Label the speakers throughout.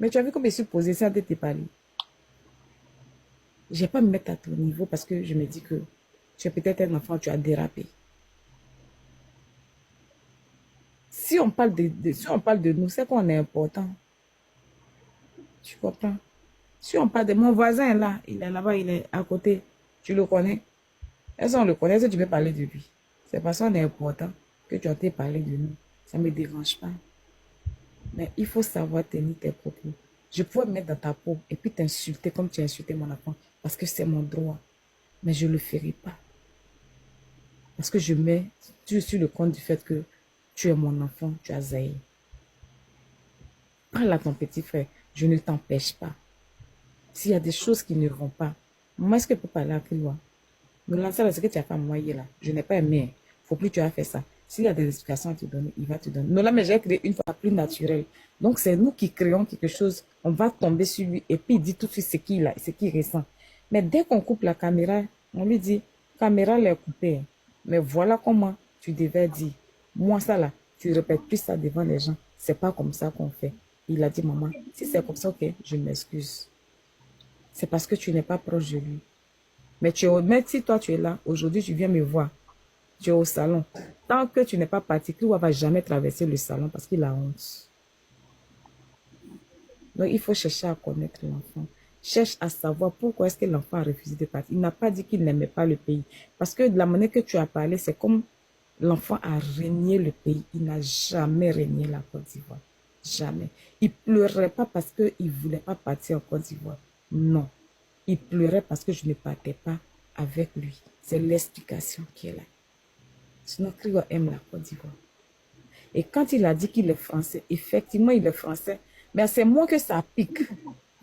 Speaker 1: Mais tu as vu comme je suis posée ça de te parler. Je vais pas me mettre à ton niveau parce que je me dis que tu es peut-être un enfant, tu as dérapé. Si on parle si on parle de nous, c'est qu'on est important. Tu comprends? Si on parle de mon voisin là, il est là-bas, il est à côté, tu le connais. Est-ce qu'on le connaît? Est-ce que tu peux parler de lui? C'est parce qu'on est important que tu as été parler de nous. Ça ne me dérange pas. Mais il faut savoir tenir tes propos. Je pourrais me mettre dans ta peau et puis t'insulter comme tu as insulté mon enfant parce que c'est mon droit. Mais je ne le ferai pas. Parce que je mets sur le compte du fait que tu es mon enfant, tu as zaï. Parle à ton petit frère, je ne t'empêche pas. S'il y a des choses qui ne vont pas, moi, est-ce que je peux parler à Kriwa? Me lancer là, ce que tu as fait à moi hier là, je n'ai pas aimé. Il ne faut plus que tu aies fait ça. S'il y a des explications à te donner, il va te donner. Non, là, mais j'ai créé une fois plus naturelle. Donc, c'est nous qui créons quelque chose. On va tomber sur lui et puis il dit tout de suite ce qu'il ressent. Mais dès qu'on coupe la caméra, on lui dit, caméra l'est coupée. Mais voilà comment tu devais dire. Moi, ça là, tu répètes plus ça devant les gens. C'est pas comme ça qu'on fait. Il a dit, maman, si c'est comme ça, ok, je m'excuse. C'est parce que tu n'es pas proche de lui. Mais si toi tu es là, aujourd'hui tu viens me voir, tu es au salon. Tant que tu n'es pas parti, Kriwa ne va jamais traverser le salon parce qu'il a honte. Donc il faut chercher à connaître l'enfant. Cherche à savoir pourquoi est-ce que l'enfant a refusé de partir. Il n'a pas dit qu'il n'aimait pas le pays. Parce que de la manière que tu as parlé, c'est comme l'enfant a régné le pays. Il n'a jamais régné la Côte d'Ivoire. Jamais. Il ne pleurait pas parce qu'il ne voulait pas partir en Côte d'Ivoire. Non. Il pleurait parce que je ne partais pas avec lui. C'est l'explication qui est là. Sinon, Kriwa aime la Côte d'Ivoire. Et quand il a dit qu'il est français, effectivement, il est français. Mais c'est moi que ça pique.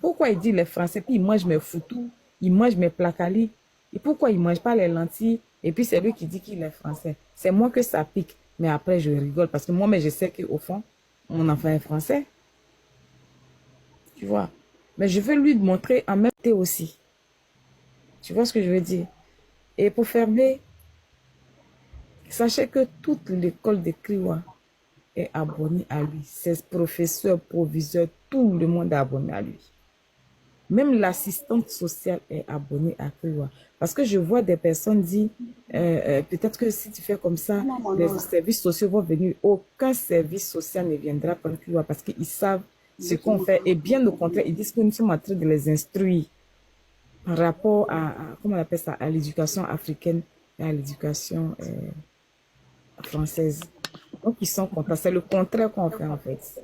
Speaker 1: Pourquoi il dit il est français, puis il mange mes foutous, il mange mes placalis. Et pourquoi il ne mange pas les lentilles? Et puis c'est lui qui dit qu'il est français. C'est moi que ça pique. Mais après, je rigole parce que moi, mais je sais qu'au fond, mon enfant est français. Tu vois. Mais je veux lui montrer en même temps aussi. Tu vois ce que je veux dire? Et pour fermer, sachez que toute l'école de Kriwa est abonnée à lui. Ses professeurs, proviseurs, tout le monde est abonné à lui. Même l'assistante sociale est abonnée à Kriwa. Parce que je vois des personnes dire, peut-être que si tu fais comme ça, les services sociaux vont venir. Aucun service social ne viendra prendre Kriwa parce qu'ils savent ce qu'on fait. Et bien au contraire, ils disent que nous sommes en train de les instruire par rapport comment on appelle ça, à l'éducation africaine et à l'éducation française. Donc, ils sont contents. C'est le contraire qu'on fait, en fait.